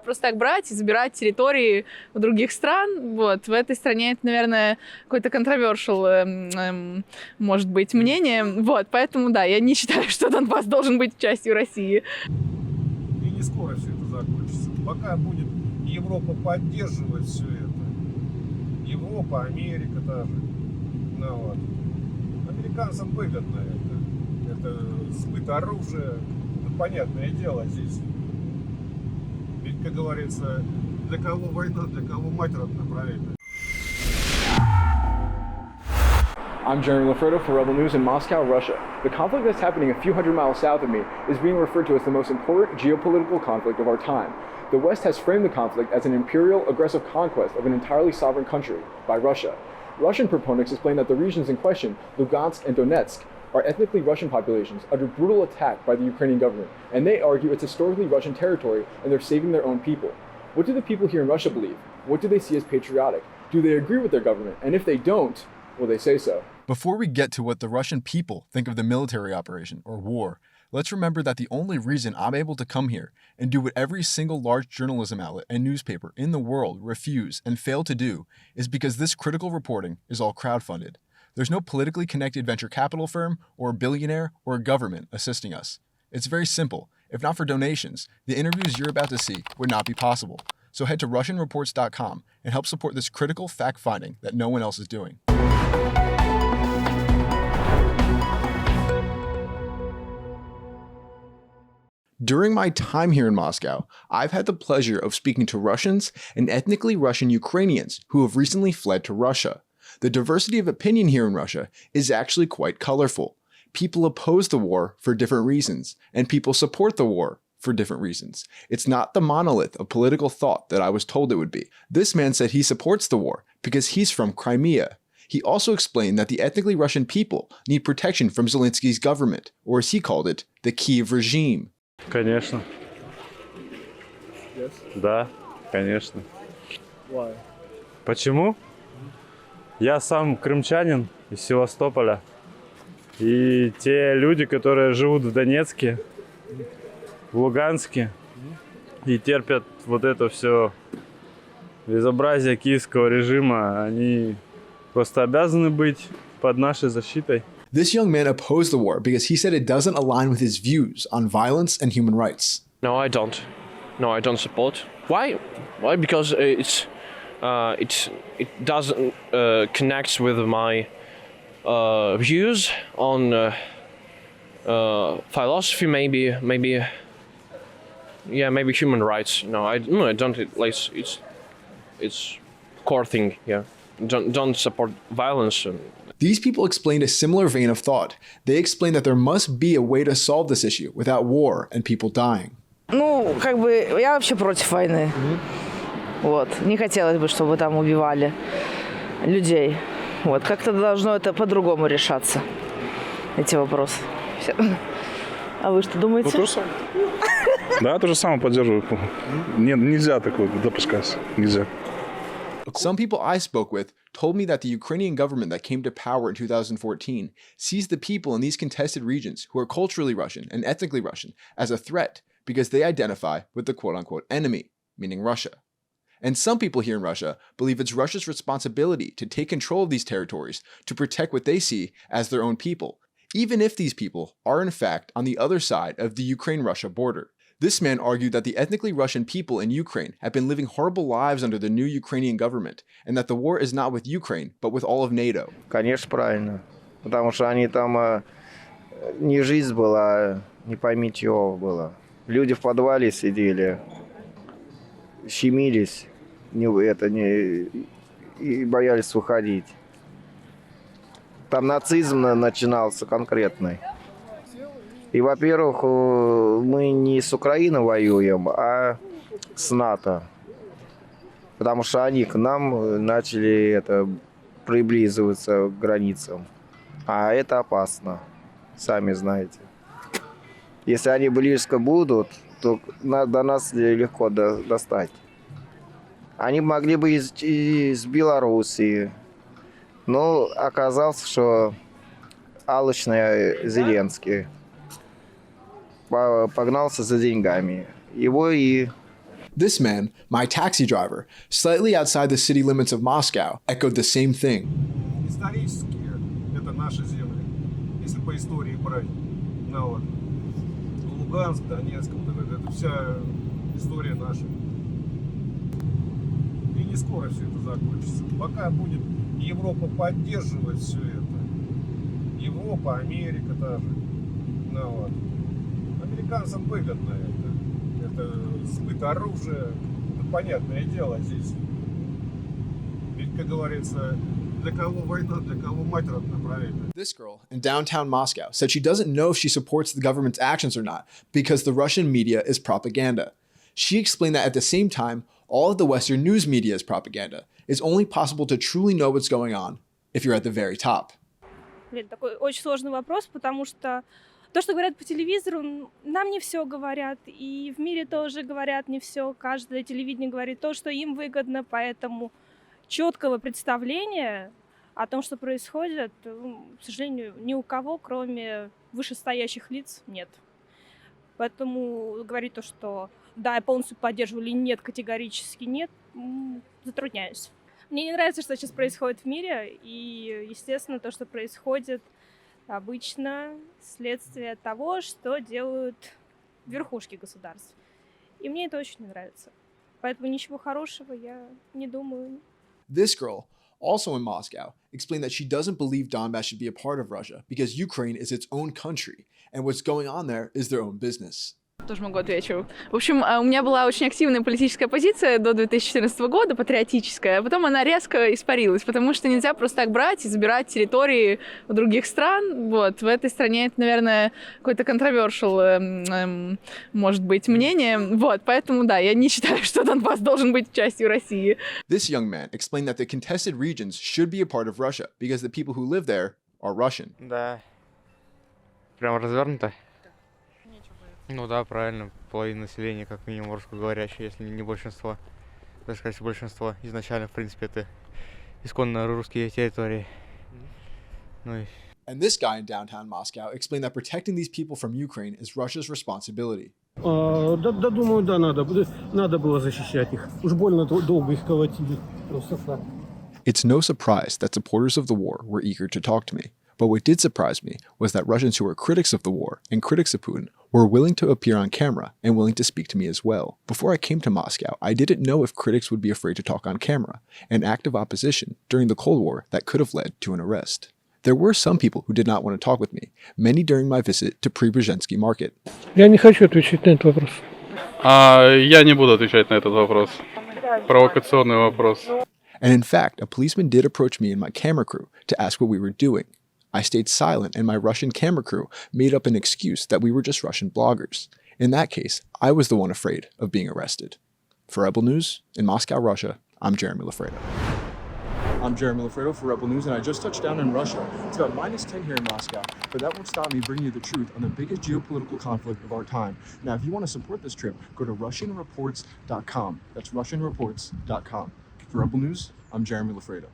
просто так брать и забирать территории у других стран. Вот. В этой стране это, наверное, какой-то controversial, может быть, мнение. Вот. Поэтому, да, я не считаю, что Донбасс должен быть частью России. И не скоро все это закончится. Пока будет Европа поддерживать все это. Европа, Америка даже. Ну, вот. Американцам выгодно это. Это сбыт оружия. Ну, понятное дело здесь. Ведь, как говорится, для кого война, для кого мать родна, правильно? I'm Jeremy Loffredo for Rebel News in Moscow, Russia. The conflict that's happening a few hundred miles south of me is being referred to as the most important geopolitical conflict of our time. The West has framed the conflict as an imperial, aggressive conquest of an entirely sovereign country by Russia. Russian proponents explain that the regions in question, Lugansk and Donetsk, are ethnically Russian populations under brutal attack by the Ukrainian government, and they argue it's historically Russian territory and they're saving their own people. What do the people here in Russia believe? What do they see as patriotic? Do they agree with their government? And if they don't, will they say so? Before we get to what the Russian people think of the military operation or war, let's remember that the only reason I'm able to come here and do what every single large journalism outlet and newspaper in the world refuse and fail to do is because this critical reporting is all crowdfunded. There's no politically connected venture capital firm or a billionaire or a government assisting us. It's very simple. If not for donations, the interviews you're about to see would not be possible. So head to RussianReports.com and help support this critical fact-finding that no one else is doing. During my time here in Moscow, I've had the pleasure of speaking to Russians and ethnically Russian Ukrainians who have recently fled to Russia. The diversity of opinion here in Russia is actually quite colorful. People oppose the war for different reasons, and people support the war for different reasons. It's not the monolith of political thought that I was told it would be. This man said he supports the war because he's from Crimea. He also explained that the ethnically Russian people need protection from Zelensky's government, or as he called it, the Kiev regime. Конечно. Yes? Да, конечно. Why? Почему? Я сам крымчанин из Севастополя. И те люди, которые живут в Донецке, в Луганске, и терпят вот это все безобразие киевского режима, они просто обязаны быть под нашей защитой. This young man opposed the war because he said it doesn't align with his views on violence and human rights. No, I don't. No, I don't support. Why? Why? Because it doesn't connect with my views on philosophy. Maybe human rights. No, I don't. It's core thing. Yeah, don't support violence. These people explained a similar vein of thought. They explained that there must be a way to solve this issue without war and people dying. Ну, как бы, я вообще против войны. Вот. Не хотелось бы, чтобы там убивали людей. Вот. Как-то должно это по-другому решаться, эти вопросы. Все. А вы что думаете? Ну, то же самое. Да, то же самое поддерживаю. Нельзя такое допускать. Нельзя. Some people I spoke with told me that the Ukrainian government that came to power in 2014 sees the people in these contested regions who are culturally Russian and ethnically Russian as a threat because they identify with the quote-unquote enemy, meaning Russia. And some people here in Russia believe it's Russia's responsibility to take control of these territories to protect what they see as their own people, even if these people are in fact on the other side of the Ukraine-Russia border. This man argued that the ethnically Russian people in Ukraine have been living horrible lives under the new Ukrainian government, and that the war is not with Ukraine, but with all of NATO. Конечно, правильно. Потому что они там не жизнь была, не пойми чего было. Люди в подвале сидели, щемились, и боялись уходить. Там нацизм начинался конкретный. И, во-первых, мы не с Украиной воюем, а с НАТО. Потому что они к нам начали приблизываться к границам. А это опасно, сами знаете. Если они близко будут, то до нас легко достать. Они могли бы из Белоруссии, но оказалось, что алчный Зеленский погнался за деньгами. Его и This man, my taxi driver, slightly outside the city limits of Moscow, echoed the same thing. Исторически это наши земли, если по истории брать. Ну, вот. Луганск, Донецк, вот это вся история наша. И не скоро все это закончится. Пока будет Европа поддерживать все это. Европа, Америка даже. Ну, вот. Американцам выгодно это. Это сбыт оружия. Это понятное дело здесь. Ведь, как говорится, для кого война, для кого мать родна, правильно? This girl in downtown Moscow said she doesn't know if she supports the government's actions or not because the Russian media is propaganda. She explained that at the same time, all of the Western news media is propaganda. It's only possible to truly know what's going on if you're at the very top. Блин, такой очень сложный вопрос, потому что то, что говорят по телевизору, нам не все говорят, и в мире тоже говорят не все. Каждое телевидение говорит то, что им выгодно, поэтому четкого представления о том, что происходит, к сожалению, ни у кого, кроме вышестоящих лиц, нет. Поэтому говорить то, что да, я полностью поддерживаю или нет, категорически нет, затрудняюсь. Мне не нравится, что сейчас происходит в мире, и, естественно, то, что происходит, обычно следствие того, что делают верхушки государств. И мне это очень не нравится. Поэтому ничего хорошего я не думаю. This girl, also in Moscow, explained that she doesn't believe Donbass should be a part of Russia because Ukraine is its own country, and what's going on there is their own business. Тоже могу отвечу. В общем, у меня была очень активная политическая позиция до 2014 года, патриотическая, а потом она резко испарилась, потому что нельзя просто так брать и забирать территории у других стран. Вот. В этой стране это, наверное, какой-то controversial, может быть, мнение. Вот. Поэтому, да, я не считаю, что Донбасс должен быть частью России. This young man explained that the contested regions should be a part of Russia because the people who live there are Russian. Да. Прям развернуто? Ну да, правильно. Половина населения, как минимум, русскоговорящее, если не большинство. Даже сказать, большинство. Изначально, в принципе, это исконно русские территории. Ну и... And this guy in downtown Moscow explained that protecting these people from Ukraine is Russia's responsibility. Да, думаю, да, надо было защищать их. Уж больно долго их колотили. Просто факт. It's no surprise that supporters of the war were eager to talk to me. But what did surprise me was that Russians who were critics of the war and critics of Putin were willing to appear on camera and willing to speak to me as well. Before I came to Moscow, I didn't know if critics would be afraid to talk on camera, an act of opposition during the Cold War that could have led to an arrest. There were some people who did not want to talk with me, many during my visit to Preobrazhensky Market. Я не хочу отвечать на этот вопрос. Я не буду отвечать на этот вопрос. Провокационный вопрос. And in fact, a policeman did approach me and my camera crew to ask what we were doing. I stayed silent and my Russian camera crew made up an excuse that we were just Russian bloggers. In that case, I was the one afraid of being arrested. For Rebel News, in Moscow, Russia, I'm Jeremy Loffredo. I'm Jeremy Loffredo for Rebel News, and I just touched down in Russia. It's about -10 here in Moscow, but that won't stop me bringing you the truth on the biggest geopolitical conflict of our time. Now, if you want to support this trip, go to RussianReports.com. That's RussianReports.com. For Rebel News, I'm Jeremy Loffredo.